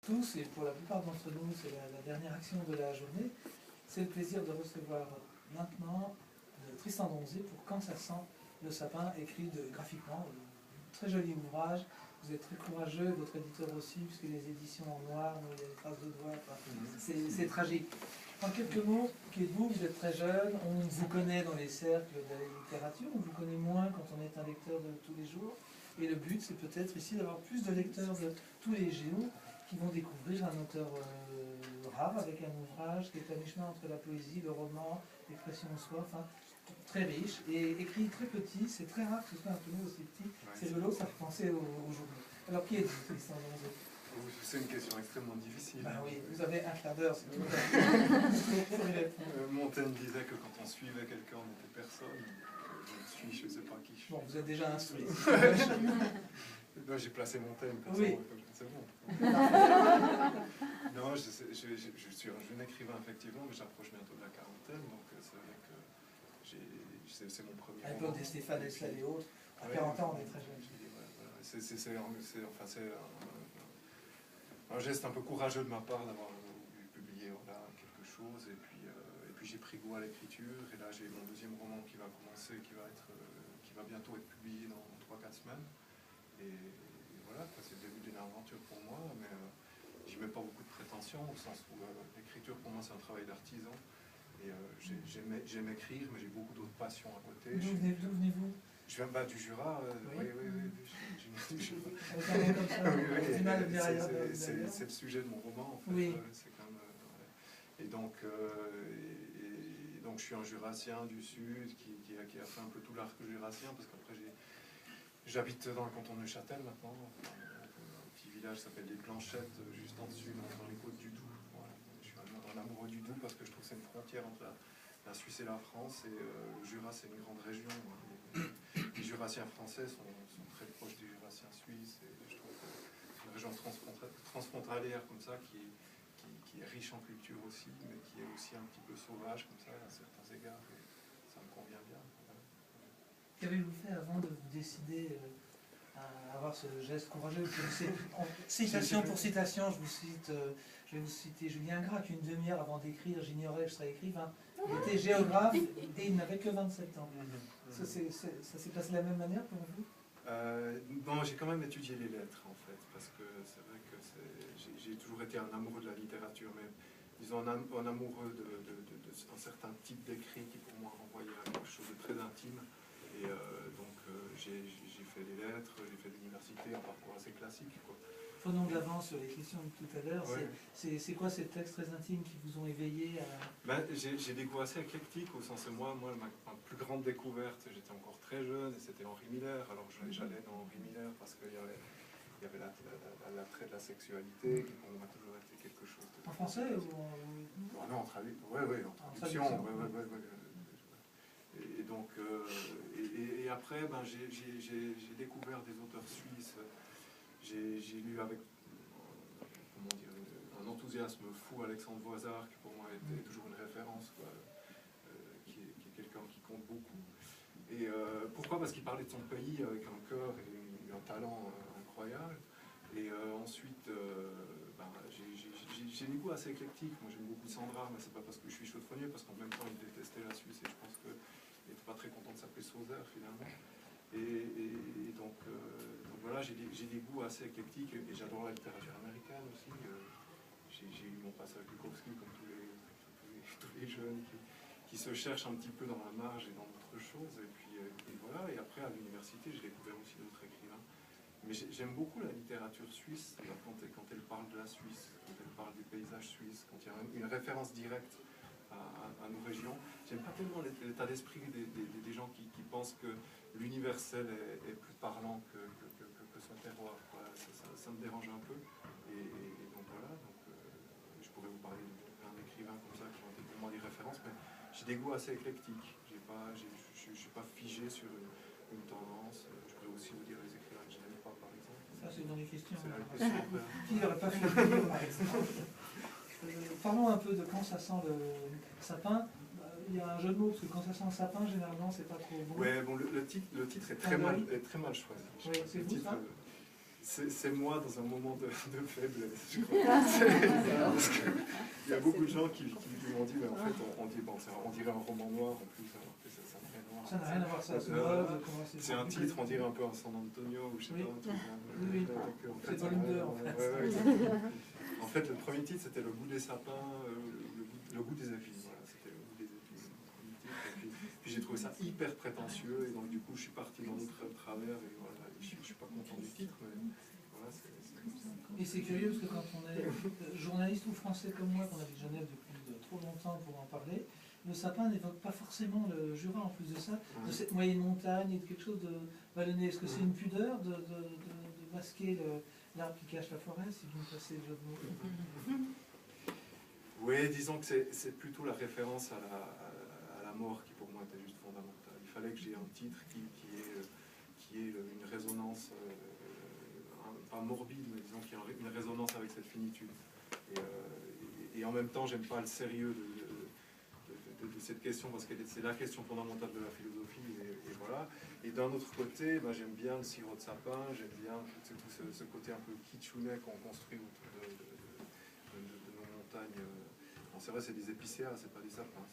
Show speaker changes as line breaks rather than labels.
tous, et pour la plupart d'entre nous, c'est la dernière action de la journée, c'est le plaisir de recevoir maintenant Tristan Donzé pour Quand ça sent le sapin, écrit graphiquement. Très joli ouvrage. Vous êtes très courageux, votre éditeur aussi, puisque les éditions en noir, il y a des traces de doigts, c'est tragique. En quelques mots, qui êtes-vous? Vous êtes très jeune, on vous connaît dans les cercles de la littérature, on vous connaît moins quand on est un lecteur de tous les jours. Et le but, c'est peut-être ici d'avoir plus de lecteurs de tous les jours qui vont découvrir un auteur rare avec un ouvrage qui est à mi-chemin entre la poésie, le roman, l'expression en soi, enfin, très riche et écrit très petit. C'est très rare que ce soit un tonneau aussi petit. C'est de l'eau, ça fait penser aux journaux. Alors, qui êtes-vous, Tristan Donzé?
C'est une question extrêmement difficile.
Ben oui, vous avez un quart d'heure, c'est tout.
Montaigne disait que quand on suivait quelqu'un, on n'était personne. Je ne sais pas qui je suis.
Bon, vous êtes déjà instruit.
J'ai placé Montaigne comme
oui.
ça, c'est bon. Non, je suis un jeune écrivain, effectivement, mais j'approche bientôt de la quarantaine, donc c'est vrai que c'est mon premier
à l'époque des Stéphane Hessel et autres, à 40 ans, on est très jeune.
C'est un geste un peu courageux de ma part d'avoir publié quelque chose, et puis j'ai pris goût à l'écriture, et là j'ai mon deuxième roman qui va commencer, qui va bientôt être publié dans 3-4 semaines, et voilà, c'est le début d'une aventure pour moi, mais j'y mets pas beaucoup de prétention, au sens où l'écriture pour moi c'est un travail d'artisan, et j'aime écrire, mais j'ai beaucoup d'autres passions à côté.
D'où venez-vous?
Je viens du Jura, oui. Du Jura. C'est le sujet de mon roman, en fait.
Oui.
C'est quand même, et donc je suis un Jurassien du Sud qui a fait un peu tout l'arc jurassien, parce qu'après j'habite dans le canton de Neuchâtel maintenant, un petit village qui s'appelle les Planchettes, juste en dessus, dans les côtes du Doubs. Voilà. Je suis un amoureux du Doubs parce que je trouve que c'est une frontière entre la Suisse et la France, et le Jura c'est une grande région. Les Jurassiens français sont très proches des Jurassiens suisses, et je trouve que c'est une région transfrontalière comme ça qui est riche en culture aussi, mais qui est aussi un petit peu sauvage comme ça à certains égards, et ça me convient bien. Voilà.
Qu'avez-vous fait avant de vous décider à avoir ce geste courageux? Citation pour citation, je vais vous citer Julien Gracq. Une demi-heure avant d'écrire, j'ignorais que je serais écrivain. Il était géographe et il n'avait que 27 ans. Ça s'est passé de la même manière pour vous?
Non, j'ai quand même étudié les lettres en fait, parce que c'est vrai que j'ai toujours été un amoureux de la littérature, mais disons un amoureux d'un certain type d'écrit qui pour moi renvoyait à quelque chose de très intime. Et donc j'ai fait les lettres, j'ai fait l'université, un parcours assez classique, quoi.
Prenons de l'avance sur les questions de tout à l'heure.
Ouais.
C'est quoi ces textes très intimes qui vous ont éveillé à...
J'ai des goûts assez éclectiques, au sens où moi ma plus grande découverte, j'étais encore très jeune, et c'était Henri Miller. Alors j'allais dans Henri Miller parce qu'il y avait l'attrait de la sexualité, qui pour moi a toujours été quelque chose de...
En français ou en...
Non, en traduction. Et donc, et après, j'ai découvert des auteurs suisses. J'ai lu avec un enthousiasme fou Alexandre Voisard, qui pour moi était toujours une référence, quoi, qui est quelqu'un qui compte beaucoup. Et pourquoi? Parce qu'il parlait de son pays avec un cœur et un talent incroyable. Et ensuite, j'ai des goûts assez éclectiques. Moi j'aime beaucoup Sandra, mais c'est pas parce que je suis chauffronnier, parce qu'en même temps il détestait la Suisse, et je pense qu'il n'était pas très content de s'appeler Sauzer finalement. Et donc voilà, j'ai des goûts assez éclectiques, et j'adore la littérature américaine aussi. J'ai eu mon passage Bukowski, comme tous les jeunes qui se cherchent un petit peu dans la marge et dans d'autres choses. Et puis voilà, et après à l'université j'ai découvert aussi d'autres écrivains. Mais j'aime beaucoup la littérature suisse, quand elle parle de la Suisse, quand elle parle du paysage suisse, quand il y a une référence directe à nos régions. J'aime pas tellement l'état d'esprit des gens qui pensent que l'universel est plus parlant que son terroir. Voilà, ça me dérange un peu. Et donc voilà, je pourrais vous parler d'un écrivain comme ça qui ont été pour moi des références, mais j'ai des goûts assez éclectiques. Je ne suis pas figé sur une tendance. Je pourrais aussi vous dire les écrivains que je n'aime pas, par exemple.
Ça, c'est dans les questions.
C'est la question.
Qui n'aurait pas fait le livre, par exemple? Parlons un peu de Quand ça sent le sapin. Il y a un jeu de mots, parce que quand ça sent le sapin, généralement, c'est pas trop bon.
Ouais, bon, le titre est très mal choisi.
Oui, c'est vous, ça?
c'est moi dans un moment de faiblesse, je crois. Parce que il y a beaucoup de gens qui m'ont dit, mais en fait, on dirait un roman noir en plus, alors que ça n'a rien à voir.
Ça n'a rien à voir, ça se mode, comment
c'est un titre, on dirait un peu un San Antonio, ou je sais pas, un truc.
Oui. C'est volume 2 en fait.
En fait, le premier titre, c'était Le goût des sapins, le goût des épines. Voilà, c'était Le goût des épines. Puis j'ai trouvé ça hyper prétentieux, et donc du coup, je suis parti dans d'autres travers, et voilà, je ne suis pas content du titre, mais voilà,
Et c'est curieux parce que quand on est journaliste ou français comme moi, qu'on habite Genève depuis trop longtemps pour en parler, le sapin n'évoque pas forcément le Jura en plus de ça, de cette moyenne montagne et de quelque chose de vallonné. Est-ce que c'est une pudeur de masquer l'arbre qui cache la forêt, si vous me passez le jeu de mots?
Oui, disons que c'est plutôt la référence à la mort qui pour moi était juste fondamentale. Il fallait que j'ai un titre qui ait une résonance, pas morbide, mais disons qui ait une résonance avec cette finitude. Et en même temps, j'aime pas le sérieux de cette question, parce que c'est la question fondamentale de la philosophie, et voilà. Et d'un autre côté, ben, j'aime bien le sirop de sapin, j'aime bien tout ce côté un peu kitschounet qu'on construit autour de nos montagnes. Bon, c'est vrai, c'est des épicéas, c'est pas des sapins.